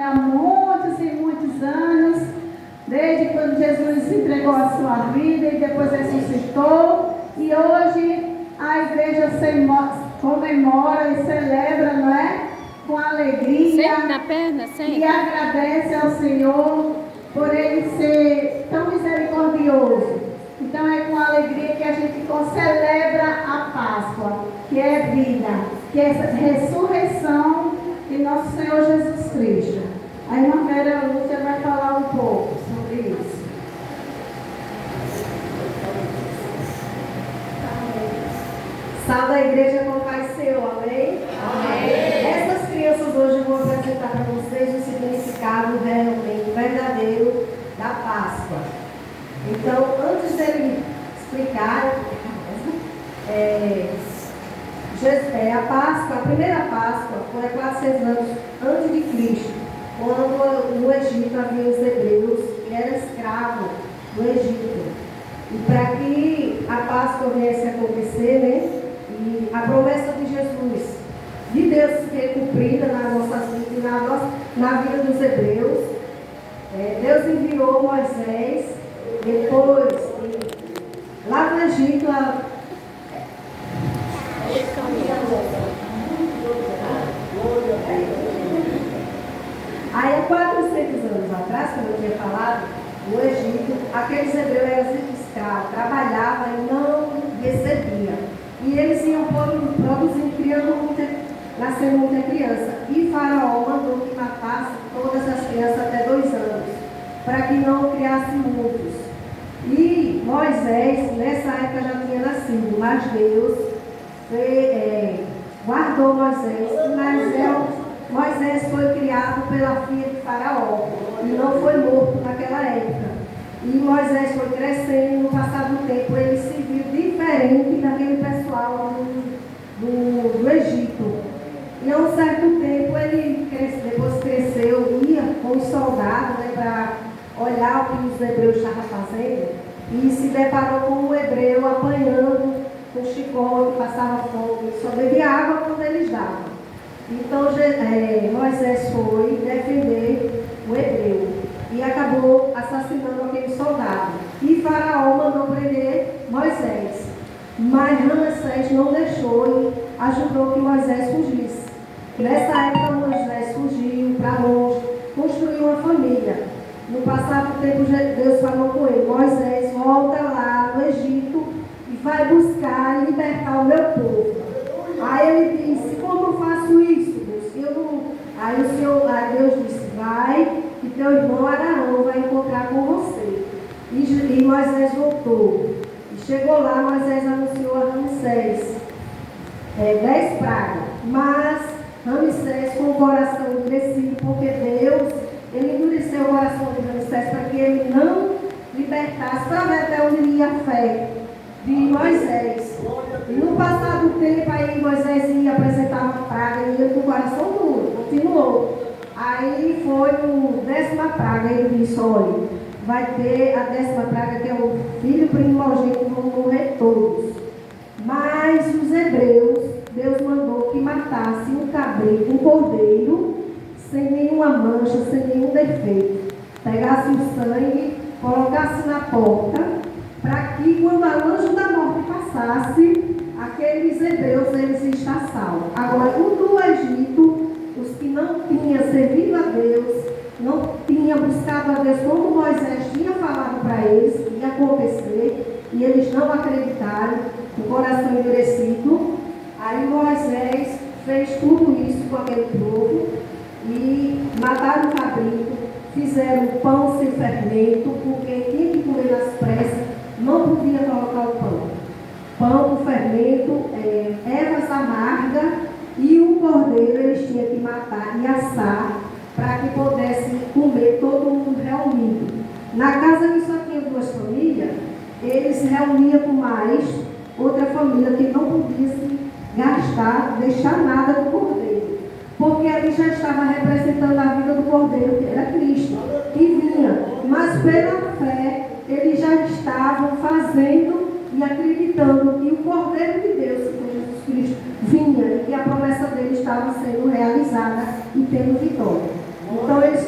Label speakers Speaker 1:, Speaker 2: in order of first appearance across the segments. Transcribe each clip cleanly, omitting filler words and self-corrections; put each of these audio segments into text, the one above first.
Speaker 1: há muitos e muitos anos, desde quando Jesus entregou a sua vida e depois ressuscitou. E hoje a igreja comemora e celebra, não é? Com alegria.
Speaker 2: Sempre na perna, sempre.
Speaker 1: E agradece ao Senhor por Ele ser tão misericordioso. Então é com alegria que a gente celebra a Páscoa, que é vida, que é essa ressurreição de nosso Senhor Jesus Cristo. A irmã Vera Lúcia vai falar um pouco sobre isso.
Speaker 3: Salve a igreja com Pai Senhor, amém? Amém. Essas crianças hoje eu vou apresentar para vocês o significado realmente verdadeiro da Páscoa. Então, antes dele explicar, a Páscoa, a primeira Páscoa foi há 400 anos antes de Cristo, quando no Egito havia os hebreus que eram escravos do Egito. E para que a Páscoa viesse a acontecer, né? E a promessa de Jesus, de Deus ser cumprida nas nossas vidas e na vida dos hebreus, Deus enviou Moisés, depois, lá no Egito, aí há 400 anos atrás, como eu tinha falado, no Egito, aqueles hebreus eram escravos, trabalhavam e não recebiam. E eles iam produzindo, nascendo muita criança. E Faraó mandou que matasse todas as crianças até 2 anos, para que não criasse muitos. E Moisés, nessa época, já tinha nascido, mas Deus guardou Moisés. Mas Moisés foi criado pela filha de Faraó e não foi morto naquela época. E Moisés foi crescendo e no passar do tempo ele se viu diferente daquele pessoal do Egito. E a um certo tempo ele depois cresceu, ia com os soldados, né, para olhar o que os hebreus estavam fazendo e se deparou com um hebreu apanhando com chicote, passava fome, só bebia água quando eles davam. Então Moisés foi defender o hebreu e acabou assassinando aquele soldado. E Faraó mandou prender Moisés. Mas Ramsés não deixou e ajudou que Moisés fugisse. Nessa época Moisés fugiu para longe, construiu uma família. No passado tempo Deus falou com ele: Moisés, volta lá no Egito e vai buscar e libertar o meu povo. Aí ele disse: como eu faço isso, Deus? Aí Deus disse: vai, que teu irmão Araão vai encontrar com você. E Moisés voltou. E chegou lá, Moisés anunciou a Ramsés 10 pragas. Mas Ramsés com o coração endurecido, porque Deus, ele endureceu o coração de Ramsés para que ele não libertasse, para ver até onde ia a fé de Moisés. E no passado tempo, aí Moisés ia apresentar uma praga e ia com o coração duro, continuou. Aí foi o 10ª praga, ele disse: olha, vai ter a 10ª praga, que é o filho primogênito, vão morrer todos. Mas os hebreus, Deus mandou que matasse um cabrito, um cordeiro, sem nenhuma mancha, sem nenhum defeito. Pegasse o sangue, colocasse na porta, para que quando a anjo da morte passasse, aqueles hebreus, eles estão salvos. Agora, o do Egito, os que não tinham servido a Deus, não tinham buscado a Deus como Moisés tinha falado para eles, que ia acontecer, e eles não acreditaram, o coração endurecido. Aí Moisés fez tudo isso com aquele povo, e mataram o cabrito, fizeram pão sem fermento, porque tinha que comer nas pressas, não podia colocar o pão. Pão com fermento, ervas amargas, e o cordeiro eles tinham que matar e assar para que pudessem comer todo mundo reunido. Na casa que só tinha 2 famílias, eles se reuniam com mais outra família que não podia se gastar, deixar nada do cordeiro, porque ali já estava representando a vida do cordeiro, que era Cristo, que vinha. Mas pela fé, eles já estavam fazendo e acreditando que o Cordeiro de Deus, que foi Jesus Cristo, vinha e que a promessa dele estava sendo realizada e tendo vitória. Então eles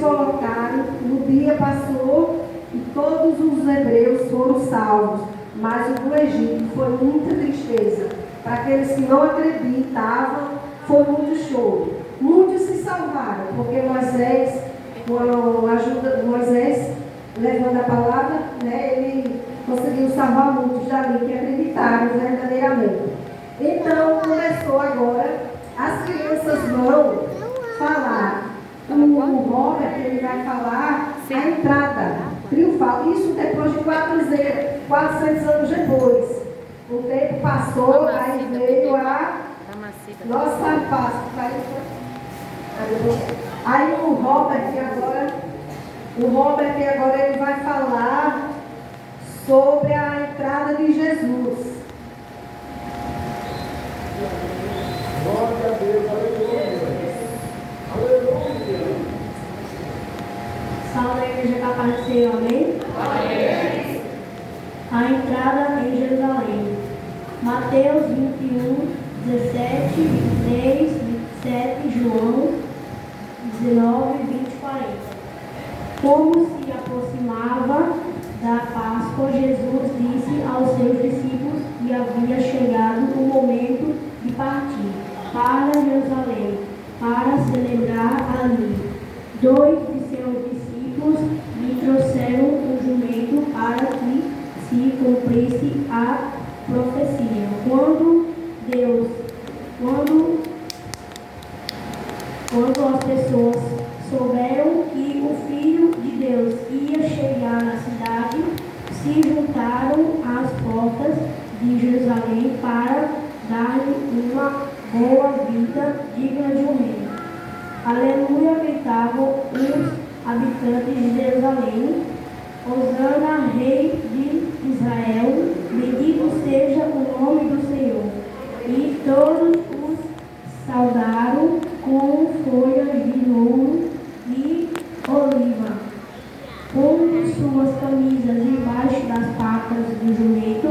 Speaker 3: passou e todos os hebreus foram salvos, mas o do Egito foi muita tristeza. Para aqueles que não acreditavam, foi muito choro. Muitos se salvaram, porque Moisés, com a ajuda de Moisés, levando a palavra, né, ele conseguiu salvar muitos dali que acreditaram verdadeiramente. Então, começou agora, as crianças vão falar. O Robert, ele vai falar a entrada triunfal. Isso depois de 400 anos depois. O tempo passou, aí veio a nossa Páscoa. Aí o Robert agora ele vai falar sobre a entrada de Jesus.
Speaker 2: Glória a Deus, aleluia. Aleluia.
Speaker 4: Salve a igreja capaz do Senhor, amém?
Speaker 2: Amém.
Speaker 4: A entrada em Jerusalém. Mateus 21, 17, 23, 27, João 19, 20, 40. Como se aproximava da Páscoa, Jesus disse aos seus discípulos que havia chegado o momento de partir para Jerusalém, para celebrar ali. 2 de seus discípulos lhe trouxeram um jumento para que se cumprisse a profecia. Quando as pessoas souberam que o Filho de Deus ia chegar na cidade, se juntaram às portas de Jerusalém para dar-lhe uma boa vida digna de um rei. Aleluia, gritavam os habitantes de Jerusalém. Hosana, rei de Israel, bendito seja o nome do Senhor. E todos os saudaram com folhas de louro e oliva, pondo suas camisas debaixo das patas do jumento,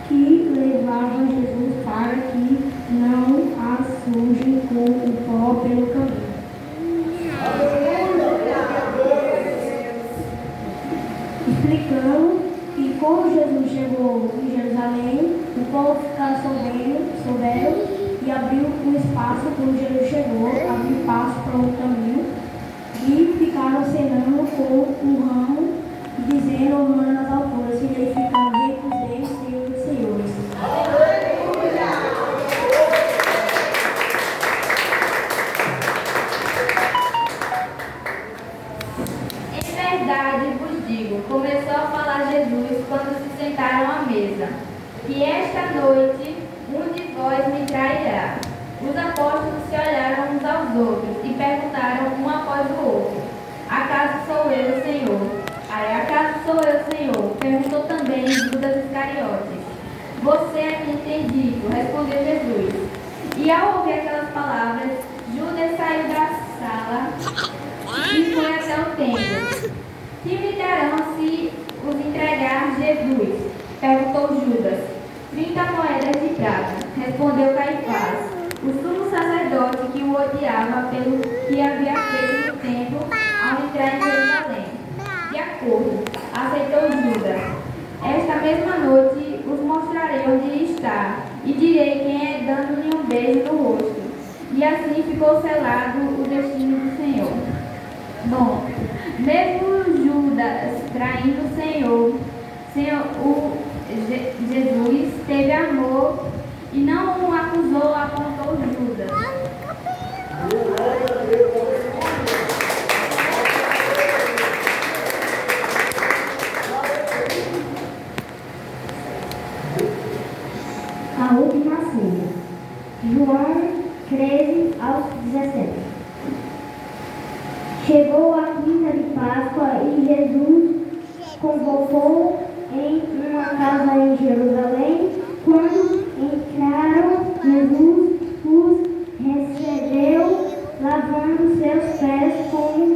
Speaker 4: que levava Jesus para que não a sujem com o pó pelo caminho. Explicando que quando Jesus chegou em Jerusalém, o povo ficava soberbo e abriu um espaço quando Jesus chegou, abriu espaço para o caminho e ficaram cenando com um ramo e dizendo, honrando nas alturas, significando rei dos reis, senhor dos senhores.
Speaker 5: Em verdade vos digo, começou a falar Jesus quando se sentaram à mesa, que esta noite um de vós me trairá. Os apóstolos se olharam uns aos outros e perguntaram um após o outro, acaso sou eu, Senhor? Acaso sou eu, Senhor? Perguntou também Judas Iscariotes. Você é quem tem dito, respondeu Jesus. E ao ouvir aquelas palavras, Judas saiu da sala e foi até o templo. Que me darão se os entregar Jesus? Perguntou Judas. 30 moedas de prata, respondeu Caifás, o sumo sacerdote que o odiava pelo que havia feito no templo ao entrar em Jerusalém. De acordo, aceitou Judas. Esta mesma noite os mostrarei onde está, e direi quem é dando-lhe um beijo no rosto. E assim ficou selado o destino do Senhor. Bom, mesmo Judas traindo o Senhor, Jesus teve amor e não o acusou, apontou Judas.
Speaker 4: A última ceia. João 13 aos 17. Chegou a quinta de Páscoa e Jesus convocou em uma casa em Jerusalém. Quando entraram, Jesus os recebeu, lavando seus pés com